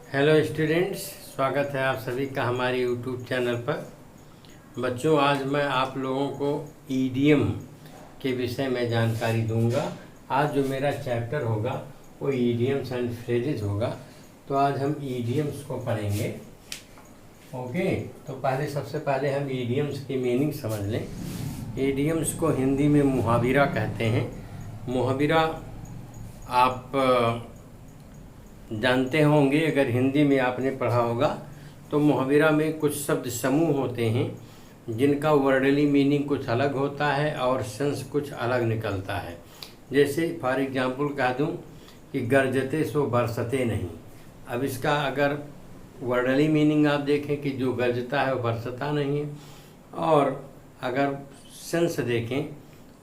Hello students, स्वागत है आप सभी का हमारे यूट्यूब चैनल पर। बच्चों, आज मैं आप लोगों को ईडियम के विषय में जानकारी दूंगा। आज जो मेरा चैप्टर होगा वो ईडियम्स एंड फ्रेजेस होगा। तो आज हम ईडियम्स को पढ़ेंगे। ओके, तो सबसे पहले हम ईडियम्स की मीनिंग समझ लें। ईडियम्स को हिंदी में मुहावरा कहते हैं। मुहावरा आप जानते होंगे, अगर हिंदी में आपने पढ़ा होगा तो मुहावरा में कुछ शब्द समूह होते हैं जिनका वर्डली मीनिंग कुछ अलग होता है और सेंस कुछ अलग निकलता है। जैसे फॉर एग्जांपल कह दूं कि गरजते सो बरसते नहीं। अब इसका अगर वर्डली मीनिंग आप देखें कि जो गरजता है वो बरसता नहीं है, और अगर सेंस देखें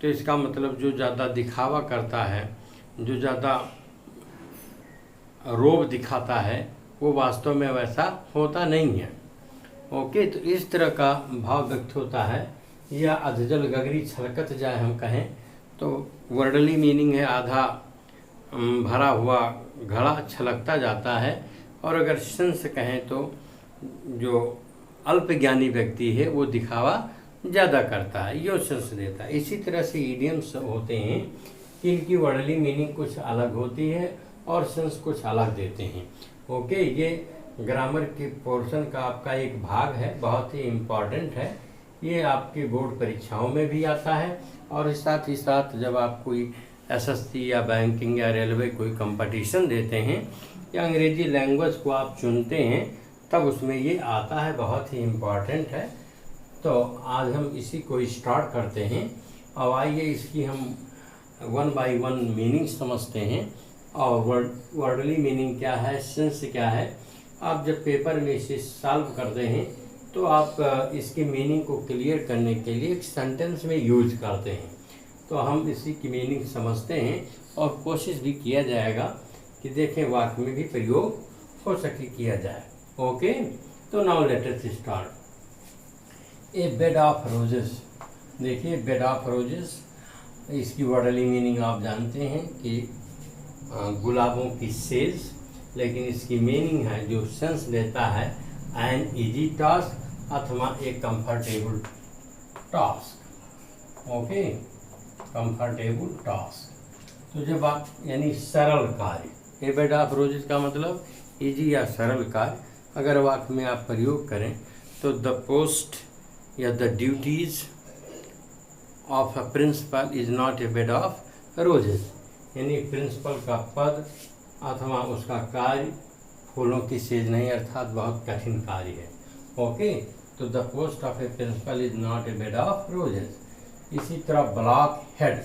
तो इसका मतलब जो ज़्यादा दिखावा करता है, जो ज़्यादा रोब दिखाता है, वो वास्तव में वैसा होता नहीं है। ओके, तो इस तरह का भाव व्यक्त होता है। या अधजल गगरी छलकत जाए हम कहें तो वर्डली मीनिंग है आधा भरा हुआ घड़ा छलकता जाता है। और अगर सेंस कहें तो जो अल्पज्ञानी व्यक्ति है वो दिखावा ज़्यादा करता है, यो सेंस देता है। इसी तरह से ईडियम्स होते हैं कि इनकी वर्डली मीनिंग कुछ अलग होती है और सेंस कुछ अलग देते हैं। ओके, ये ग्रामर के पोर्शन का आपका एक भाग है, बहुत ही इम्पॉर्टेंट है। ये आपके बोर्ड परीक्षाओं में भी आता है, और साथ ही साथ जब आप कोई एसएससी या बैंकिंग या रेलवे कोई कंपटीशन देते हैं या अंग्रेजी लैंग्वेज को आप चुनते हैं तब उसमें ये आता है, बहुत ही इम्पॉर्टेंट है। तो आज हम इसी को स्टार्ट करते हैं। अब आइए इसकी हम वन बाय वन मीनिंग समझते हैं और वर्डली मीनिंग क्या है, सेंस क्या है। आप जब पेपर में इसे सॉल्व करते हैं तो आप इसकी मीनिंग को क्लियर करने के लिए एक सेंटेंस में यूज करते हैं। तो हम इसी की मीनिंग समझते हैं और कोशिश भी किया जाएगा कि देखें वाक्य में भी प्रयोग हो सके किया जाए। ओके, तो now let us start. A bed of roses. देखिए, बेड ऑफ रोजेस, इसकी वर्डली मीनिंग आप जानते हैं कि गुलाबों की सेज, लेकिन इसकी मीनिंग है जो सेंस देता है एन इजी टास्क अथवा a comfortable task. Okay, comfortable task. तो जब आप यानी सरल कार्य, ए बेड ऑफ रोजेस का मतलब इजी या सरल कार्य, अगर वाक्य में आप प्रयोग करें तो द पोस्ट या the duties of a principal is not a bed of roses. यानी प्रिंसिपल का पद अथवा उसका कार्य फूलों की सेज नहीं, अर्थात बहुत कठिन कार्य है। ओके, तो the post of a principal is not a bed of roses. इसी तरह block head.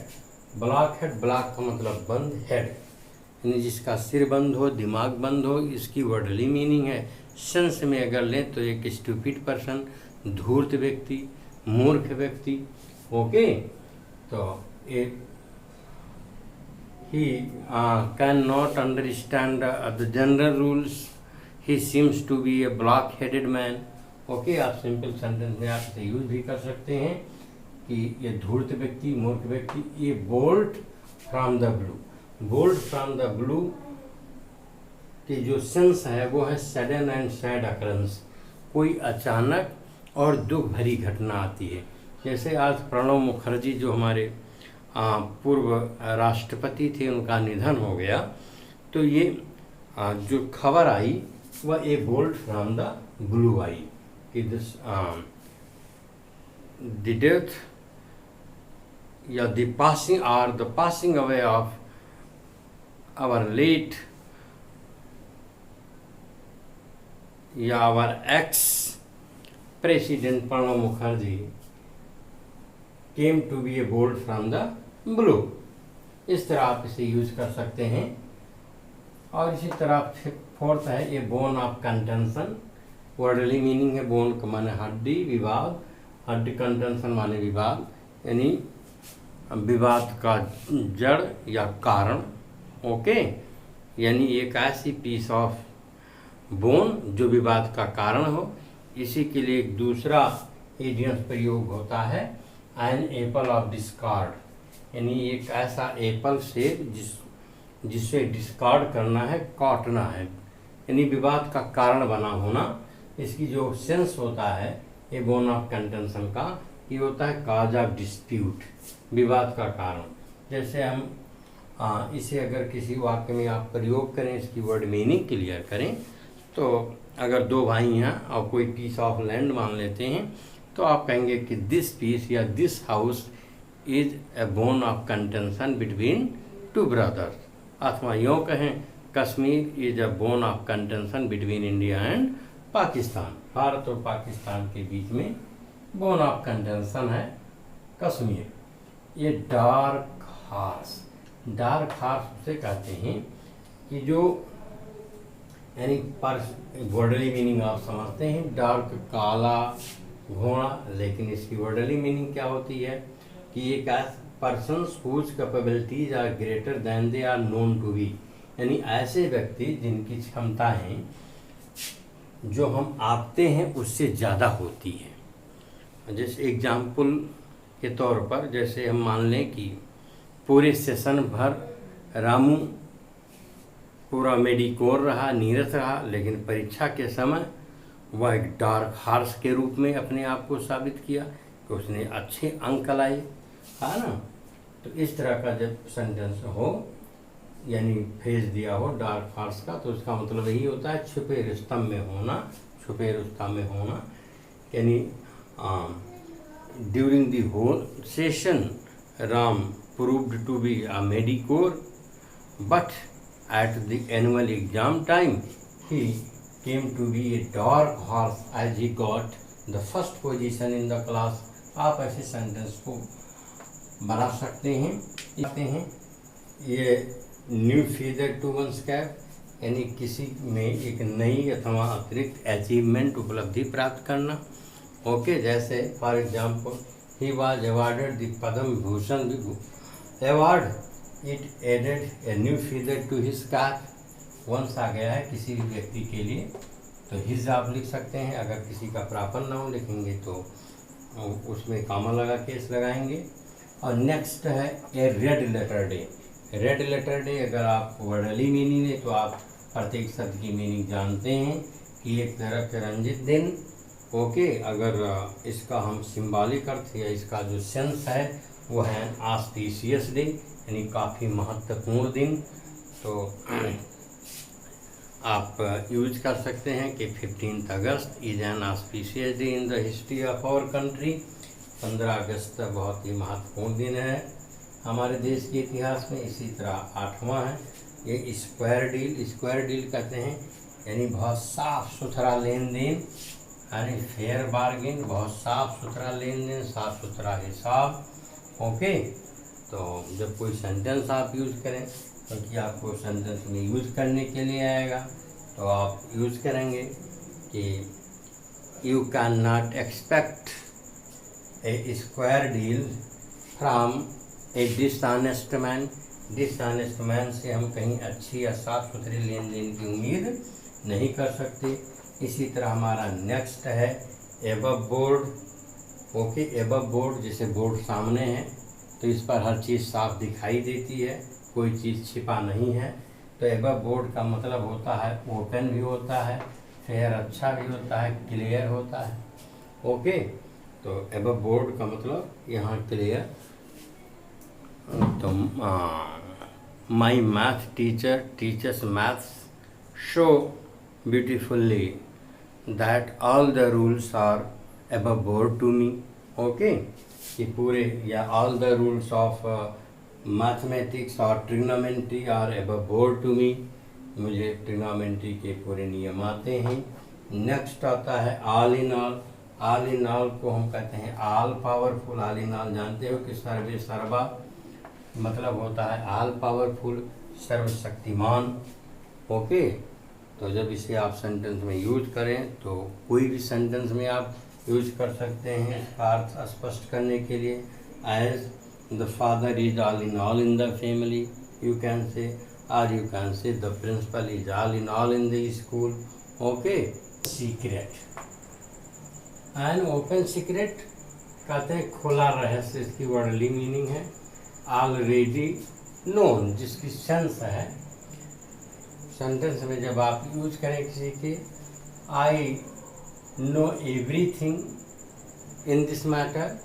Block head, block का मतलब बंद, हेड यानी जिसका सिर बंद हो, दिमाग बंद हो। इसकी वर्डली मीनिंग है, सेंस में अगर लें तो एक स्टूपिड पर्सन, धूर्त व्यक्ति, मूर्ख व्यक्ति। ओके, तो एक he cannot understand the general rules. He seems to be a block-headed man. Okay, आप सिंपल सेंटेंस में आप इसे यूज भी कर सकते हैं कि ये धूर्त व्यक्ति, मूर्ख व्यक्ति। ये bolt from the blue. Bolt from the blue की जो सेंस है वो है सडन एंड सैड अकरेंस, कोई अचानक और दुख भरी घटना आती है। जैसे आज प्रणब मुखर्जी जो हमारे पूर्व राष्ट्रपति थे, उनका निधन हो गया, तो ये जो खबर आई वह a bolt from the blue आई कि द डेथ या the passing away of our late या our ex president Pranab Mukherjee came to be a bolt from the blue. इस तरह आप इसे यूज कर सकते हैं। और इसी तरह फोर्थ है a bone of contention. Wordly meaning है बोन का माने हड्डी, विवाद, हड्डी, कंटेंशन माने विवाद, यानी विवाद का जड़ या कारण। ओके, यानी एक ऐसी पीस ऑफ बोन जो विवाद का कारण हो। इसी के लिए एक दूसरा इडियम प्रयोग होता है, एन एप्पल ऑफ डिस्कार्ड, यानी एक ऐसा एप्पल सेब जिसे डिस्कार्ड करना है, काटना है, यानी विवाद का कारण बना होना। इसकी जो सेंस होता है ये बोन ऑफ कंटेंशन का, ये होता है काज ऑफ डिस्प्यूट, विवाद का कारण। जैसे हम इसे अगर किसी वाक्य में आप प्रयोग करें, इसकी वर्ड मीनिंग क्लियर करें, तो अगर दो भाई हैं और कोई पीस ऑफ लैंड मान लेते हैं, तो आप कहेंगे कि दिस पीस या this house is a bone of contention between two brothers. अथवा यूँ कहें Kashmir is a bone of contention between India and Pakistan. Bharat और पाकिस्तान के बीच में बोन ऑफ कंटेंशन है कश्मीर। ये डार्क हॉर्स, डार्क हॉर्स उसे कहते हैं कि जो यानी वर्डली मीनिंग आप समझते हैं, डार्क काला घोड़ा, लेकिन इसकी वर्डली मीनिंग क्या होती है कि एक persons whose capabilities are greater than they are known to be, यानी ऐसे व्यक्ति जिनकी क्षमताएं जो हम आंकते हैं उससे ज़्यादा होती है। जैसे एग्जाम्पल के तौर पर, जैसे हम मान लें कि पूरे सेशन भर रामू पूरा मेडिकोर रहा, नीरस रहा, लेकिन परीक्षा के समय वह एक डार्क हॉर्स के रूप में अपने आप को साबित किया कि उसने अच्छे अंक लाए, है ना। तो इस तरह का जब सेंटेंस हो यानी फेज दिया हो डार्क हॉर्स का, तो उसका मतलब यही होता है छुपे रुस्तम में होना, छुपे रुस्तम में होना। यानी during the whole session Ram proved to be a mediocre, but at the annual exam time he came to be a dark horse as he got the first position in the class। आप ऐसे sentence को बना सकते हैं। ये new feather to one's cap, यानी किसी में एक नई अथवा अतिरिक्त अचीवमेंट उपलब्धि प्राप्त करना। ओके, जैसे for example he was awarded the Padma Bhushan award, it added a new feather to his cap. Once आ गया है किसी भी व्यक्ति के लिए तो हिज आप लिख सकते हैं, अगर किसी का प्रॉपर नाम लिखेंगे तो उसमें कामा लगा के इस लगाएंगे। और नेक्स्ट है a red letter day. Red letter day अगर आप वर्डली मीनिंग है तो आप प्रत्येक शब्द की मीनिंग जानते हैं कि एक तरह के रंजित दिन। ओके, अगर इसका हम सिंबॉलिक अर्थ या इसका जो सेंस है वो है ऑस्पिशियस डे, यानी काफ़ी महत्वपूर्ण दिन। तो आप यूज कर सकते हैं कि 15 अगस्त is an auspicious day in the history of our country. 15 अगस्त बहुत ही महत्वपूर्ण दिन है हमारे देश के इतिहास में। इसी तरह 8वां है ये स्क्वायर डील। स्क्वायर डील कहते हैं यानी बहुत साफ सुथरा लेन देन, यानी फेयर बार्गेन, बहुत साफ सुथरा लेन देन, साफ सुथरा हिसाब। ओके, तो जब कोई सेंटेंस आप यूज़ करें, क्योंकि आपको सेंटेंस में यूज़ करने के लिए आएगा, तो आप यूज़ करेंगे कि you can not expect A square deal from A dishonest man. Dishonest man से हम कहीं अच्छी या साफ सुथरे लेन देन की उम्मीद नहीं कर सकते। इसी तरह हमारा नेक्स्ट है above board. Okay, above board, जैसे बोर्ड सामने है तो इस पर हर चीज़ साफ दिखाई देती है, कोई चीज़ छिपा नहीं है। तो एबव बोर्ड का मतलब होता है ओपन भी होता है, फेयर अच्छा भी होता है, क्लियर होता है। ओके, तो एबव बोर्ड का मतलब यहाँ क्लियर। तो my math teacher teachers maths show beautifully that all the rules are above board to me। Okay, कि पूरे या all the rules of mathematics और trigonometry are above board to me। मुझे trigonometry के पूरे नियम आते हैं। नेक्स्ट आता है all in all. All in all को हम कहते हैं all powerful. All in all जानते हो कि सर्वे सर्वा मतलब होता है ऑल पावरफुल, सर्वशक्तिमान। ओके, तो जब इसे आप सेंटेंस में यूज करें तो कोई भी सेंटेंस में आप यूज कर सकते हैं इसका अर्थ स्पष्ट करने के लिए। As the father is all in the family you can say, और you can say the principal is all in the school. Okay, secret and open secret कहते हैं खुला रहस्य, इसकी वर्डली मीनिंग है ऑलरेडी नोन, जिसकी सेंस है sentence में जब आप यूज करें किसी के, I know everything in this matter,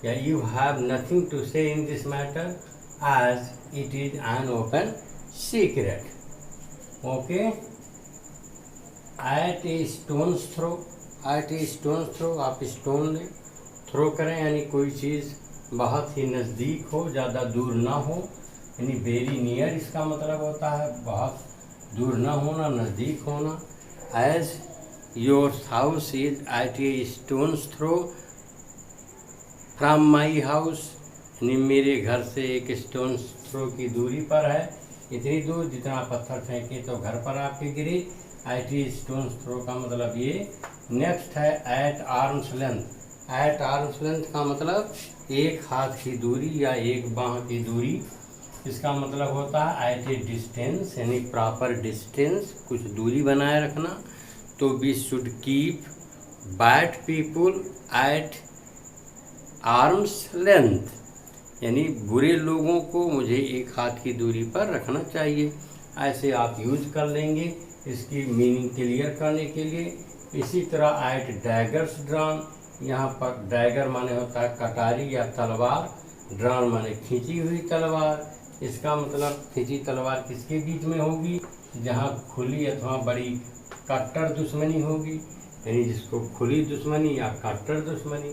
या you have nothing to say in this matter as it is an open secret. Okay. At a stone's throw, at a stone's throw, आप stone लें, throw करें यानी कोई चीज़ बहुत ही नज़दीक हो, ज़्यादा दूर ना हो, यानी वेरी नियर इसका मतलब होता है बहुत दूर ना होना, नज़दीक होना। As your house is at a stone's throw from my house, यानी मेरे घर से एक स्टोन्स थ्रो की दूरी पर है, इतनी दूर जितना पत्थर फेंके तो घर पर आपके गिरे। एट ए स्टोन्स थ्रो का मतलब ये। नेक्स्ट है at arm's length. At arm's length का मतलब एक हाथ की दूरी या एक बांह की दूरी, इसका मतलब होता है एट ए डिस्टेंस, यानी प्रॉपर डिस्टेंस, कुछ दूरी बनाए रखना। तो we should keep bad people at arm's length, यानी बुरे लोगों को मुझे एक हाथ की दूरी पर रखना चाहिए। ऐसे आप यूज कर लेंगे इसकी मीनिंग क्लियर करने के लिए। इसी तरह एट डैगर्स ड्रॉन, यहाँ पर डैगर माने होता है कटारी या तलवार, ड्रॉन माने खींची हुई तलवार। इसका मतलब खींची तलवार किसके बीच में होगी, जहाँ खुली अथवा बड़ी कट्टर दुश्मनी होगी, यानी जिसको खुली दुश्मनी या कट्टर दुश्मनी।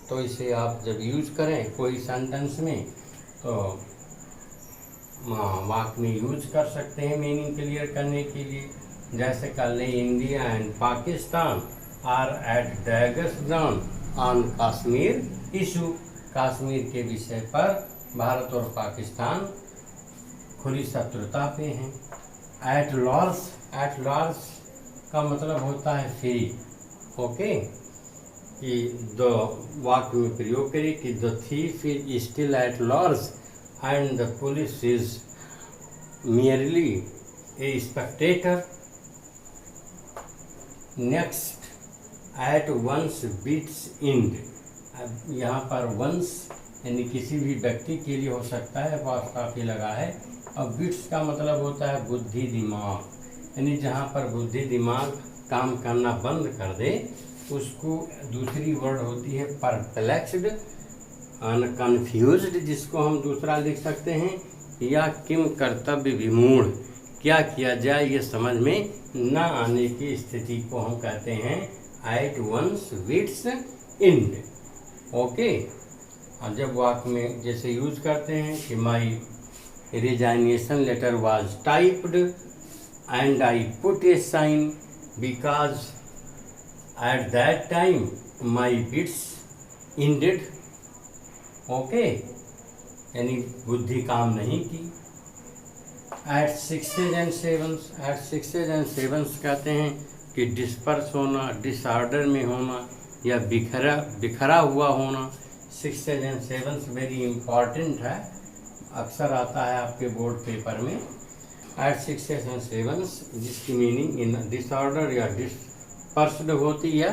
तो इसे आप जब यूज करें कोई सेंटेंस में तो वाक्य में यूज कर सकते हैं मीनिंग क्लियर करने के लिए। जैसे कर लें, India and Pakistan are at daggers drawn on Kashmir issue, Kashmir के विषय पर भारत और पाकिस्तान खुली शत्रुता पे हैं। एट लॉर्स, एट लॉर्स का मतलब होता है फ्री। ओके, कि द वाक्य में प्रयोग करें कि the thief is still at large and the police is merely a spectator। Next at one's wits end, यहाँ पर वंस यानी किसी भी व्यक्ति के लिए हो सकता है, पास काफ़ी लगा है। और बिट्स का मतलब होता है बुद्धि दिमाग, यानी जहाँ पर बुद्धि दिमाग काम करना बंद कर दे उसको दूसरी वर्ड होती है परप्लेक्स्ड, कन्फ्यूज्ड, जिसको हम दूसरा लिख सकते हैं, या किम कर्तव्य विमूढ़, क्या किया जाए ये समझ में न आने की स्थिति को हम कहते हैं at one's wits end. Okay. और जब वाक्य में जैसे यूज करते हैं कि my resignation letter was typed and I put a sign because at that time my wits ended. Okay, यानी बुद्धि काम नहीं की। At sixes and sevens, at sixes and sevens कहते हैं कि डिस्पर्स होना, डिसऑर्डर में होना या बिखरा हुआ होना। Sixes and sevens very important है, अक्सर आता है आपके बोर्ड पेपर में। एट सिक्सेज एंड सेवन्स जिसकी मीनिंग इन डिसऑर्डर या डिस्पर्स्ड होती है,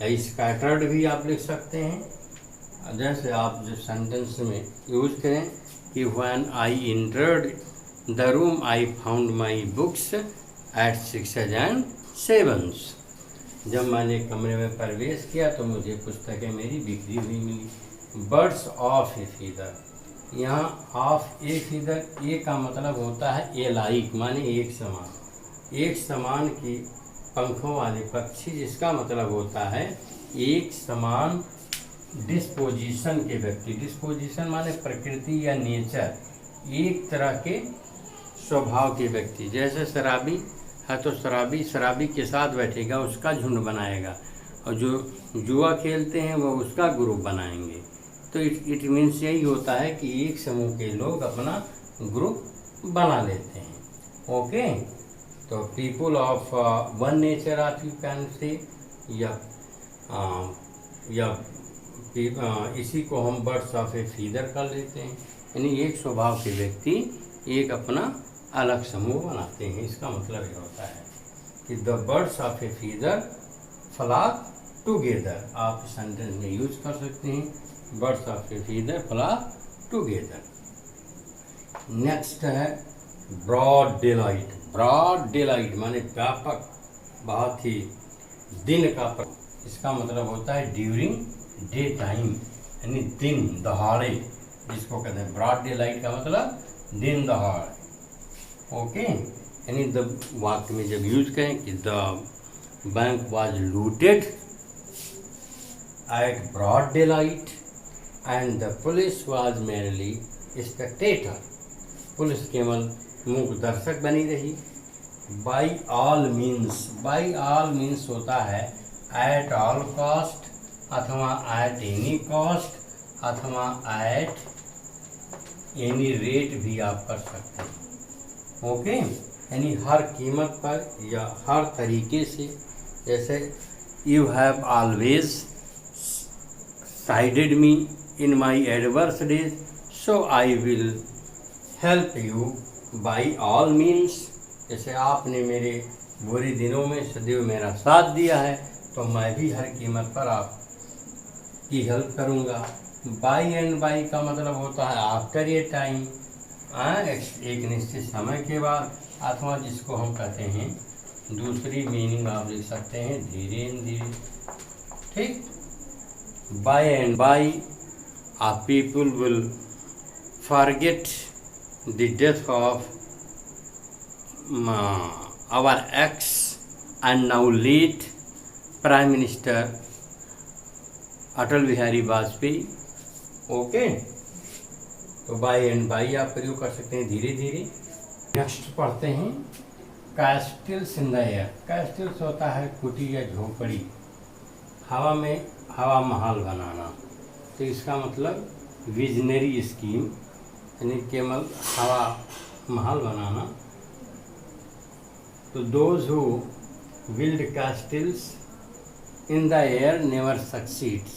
या स्कैटर्ड भी आप लिख सकते हैं। जैसे आप जो सेंटेंस में यूज करें कि when I entered the room I found my books at sixes and sevens, जब मैंने कमरे में प्रवेश किया तो मुझे पुस्तकें मेरी बिखरी हुई मिली। बर्ड्स ऑफ ए फीदर, यहाँ ऑफ ए फीदर, ए का मतलब होता है ए लाइक, माने एक समान, एक समान की पंखों वाले पक्षी, जिसका मतलब होता है एक समान डिस्पोजिशन के व्यक्ति। डिस्पोजिशन माने प्रकृति या नेचर, एक तरह के स्वभाव के व्यक्ति। जैसे शराबी है तो शराबी के साथ बैठेगा, उसका झुंड बनाएगा, और जो जुआ खेलते हैं वो उसका ग्रुप बनाएंगे। तो इट मीन्स यही होता है कि एक समूह के लोग अपना ग्रुप बना लेते हैं। ओके, तो पीपुल ऑफ वन नेचर आप यू कैन से, या इसी को हम बर्ड्स ऑफ ए फीदर कर लेते हैं, यानी एक स्वभाव के व्यक्ति एक अपना अलग समूह बनाते हैं। इसका मतलब ये होता है कि the birds of a feather flock together, आप सेंटेंस में यूज कर सकते हैं birds of a feather flock together. Next है broad daylight. Broad daylight माने व्यापक, बहुत ही दिन का इसका मतलब होता है ड्यूरिंग डे टाइम, यानी दिन दहाड़े, जिसको कहते हैं ब्रॉड डे लाइट का मतलब दिन दहाड़। ओके, यानी द वाक्य में जब यूज करें कि the bank was looted at broad daylight and the police was merely spectator, police केवल मूक दर्शक बनी रही। बाई ऑल मीन्स होता है एट ऑल कॉस्ट अथवा एट एनी कॉस्ट अथवा एट एनी रेट भी आप कर सकते हैं। ओके, यानी हर कीमत पर या हर तरीके से, जैसे you have always sided me in my adverse days so I will help you by all means, जैसे आपने मेरे बुरे दिनों में सदैव मेरा साथ दिया है तो मैं भी हर कीमत पर आपकी हेल्प करूँगा। बाई एंड बाई का मतलब होता है आफ्टर ए टाइम, एक निश्चित समय के बाद, अथवा जिसको हम कहते हैं दूसरी मीनिंग आप लिख सकते हैं धीरे धीरे। ठीक, by and by uh people will forget the death of our ex and now late Prime Minister Atal Bihari Vajpayee. Okay, तो बाई एंड बाई आप प्रयोग कर सकते हैं धीरे धीरे। नेक्स्ट पढ़ते हैं कैस्टल्स इन द एयर। कैस्टल्स होता है कुटी या झोपड़ी, हवा में हवा महल बनाना, तो इसका मतलब विजनरी स्कीम, यानी केवल हवा महल बनाना। तो those who build castles in the air never succeeds,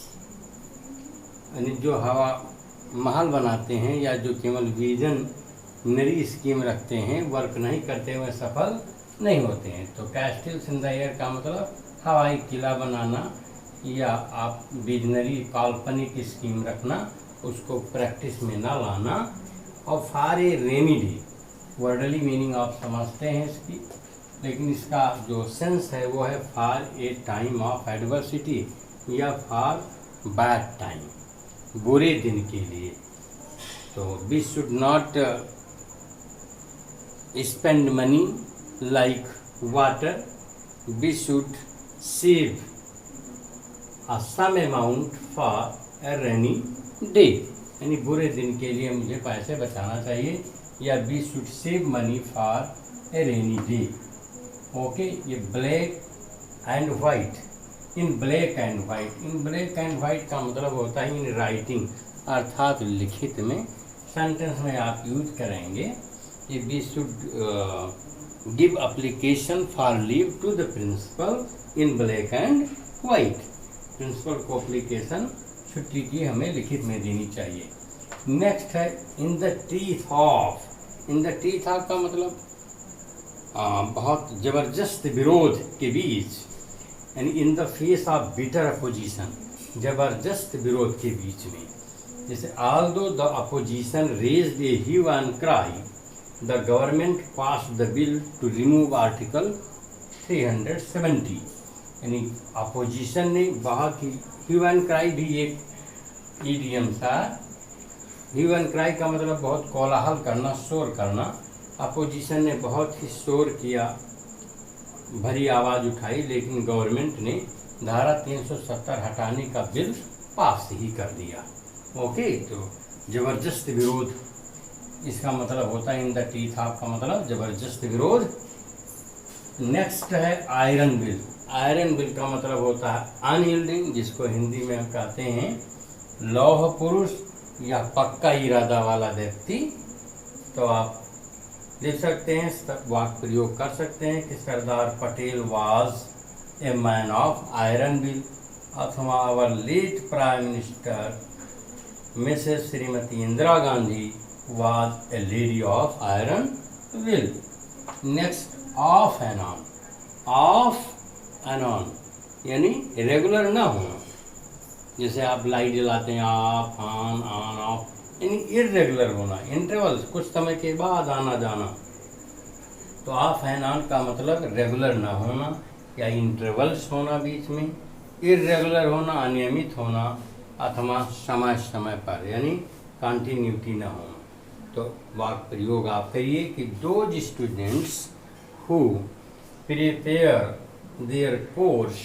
यानी जो हवा महल बनाते हैं या जो केवल विजनरी स्कीम रखते हैं, वर्क नहीं करते हुए सफल नहीं होते हैं। तो कैस्टल्स इन द एयर का मतलब हवाई किला बनाना या आप विजनरी काल्पनिक स्कीम रखना, उसको प्रैक्टिस में ना लाना। और for a rainy day, worldly meaning आप समझते हैं इसकी, लेकिन इसका जो सेंस है वो है for a time of adversity या फॉर बैड टाइम, बुरे दिन के लिए। तो we should not spend money like water, we should save a some amount for a rainy day, यानी बुरे दिन के लिए मुझे पैसे बचाना चाहिए, या we should save money for a rainy day. Okay, ये black and white, in black and white, in black and white का मतलब होता है इन राइटिंग, अर्थात लिखित में, सेंटेंस में आप यूज करेंगे कि we should give application for leave to the principal in black and white. Principal को एप्लीकेशन छुट्टी की हमें लिखित में देनी चाहिए। नेक्स्ट है in the teeth of. In the teeth of का मतलब बहुत ज़बरदस्त विरोध के बीच, यानी in the face of bitter opposition, ज़बरदस्त विरोध के बीच में। जैसे although the opposition raised a hue and cry, the government passed the bill to remove article 370, यानी अपोजिशन ने बहुत ही, ह्यू एंड क्राई भी एक ईडियम था। ह्यू एंड क्राई का मतलब बहुत कोलाहल करना, शोर करना। अपोजिशन ने बहुत ही शोर किया, भरी आवाज़ उठाई, लेकिन गवर्नमेंट ने धारा 370 हटाने का बिल पास ही कर दिया। ओके, तो ज़बरदस्त विरोध, इसका मतलब होता है इन द टीथ ऑफ का मतलब ज़बरदस्त विरोध। नेक्स्ट है आयरन बिल। आयरन बिल का मतलब होता है अनयील्डिंग, जिसको हिंदी में हम कहते हैं लौह पुरुष या पक्का इरादा वाला व्यक्ति। तो आप लिख सकते हैं, वाक्य प्रयोग कर सकते हैं कि Sardar Patel was a man of iron will, अथवा our late prime minister Mrs Shrimati Indira Gandhi was a lady of iron will. Next off and on. Off and on यानी रेगुलर ना होना, जैसे आप लाइट जलाते हैं ऑफ ऑन ऑन ऑफ, यानी इरेगुलर होना, इंटरवल कुछ समय के बाद आना जाना। तो ऑफ एंड ऑन का मतलब रेगुलर ना होना या इंटरवल्स होना बीच में, इर्रेगुलर होना, अनियमित होना, अथवा समय समय पर यानी कंटिन्यूटी ना होना। तो वाक्य प्रयोग आप करिए कि those students who prepare their course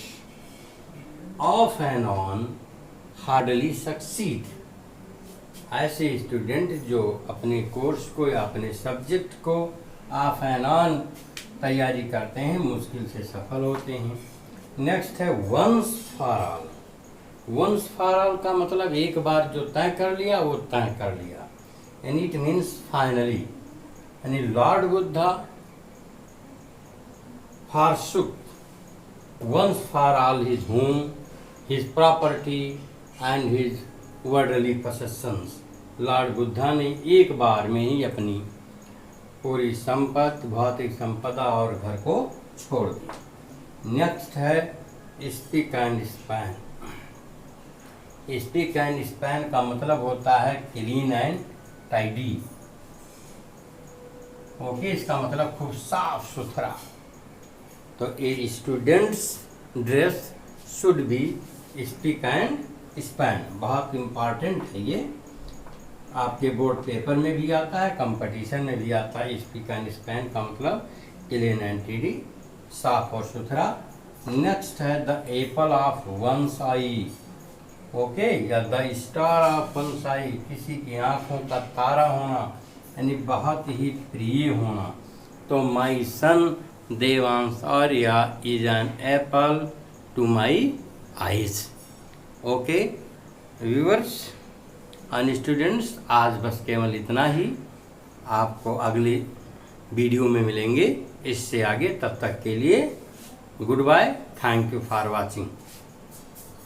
of and on hardly succeed. ऐसे स्टूडेंट जो अपने कोर्स को या अपने सब्जेक्ट को ऑफ एंड ऑन तैयारी करते हैं मुश्किल से सफल होते हैं। नेक्स्ट है once for all. Once for all का मतलब एक बार जो तय कर लिया वो तय कर लिया, एंड इट मीन्स फाइनली। यानी Lord Buddha forsook once for all his home, his property and his worldly possessions। Lord Buddha ने एक बार में ही अपनी पूरी संपत्ति, भौतिक संपदा और घर को छोड़ दी। नेक्स्ट है speak and span. Speak and span का मतलब होता है क्लीन एंड टाइडी। ओके, इसका मतलब खूब साफ सुथरा। तो a students dress should be spick and span. बहुत इम्पॉर्टेंट है ये, आपके बोर्ड पेपर में भी आता है, कंपटीशन में भी आता है। स्पीक एंड स्पैन का मतलब क्लीन एंड टाइडी, साफ और सुथरा। नेक्स्ट है the apple of one's eye. Okay, या the star of one's eye, किसी की आंखों का तारा होना, यानी बहुत ही प्रिय होना। तो my son Devansh Arya is an apple to my eyes. Okay viewers and students, आज बस केवल इतना ही। आपको अगली वीडियो में मिलेंगे इससे आगे। तब तक के लिए goodbye, thank you for watching.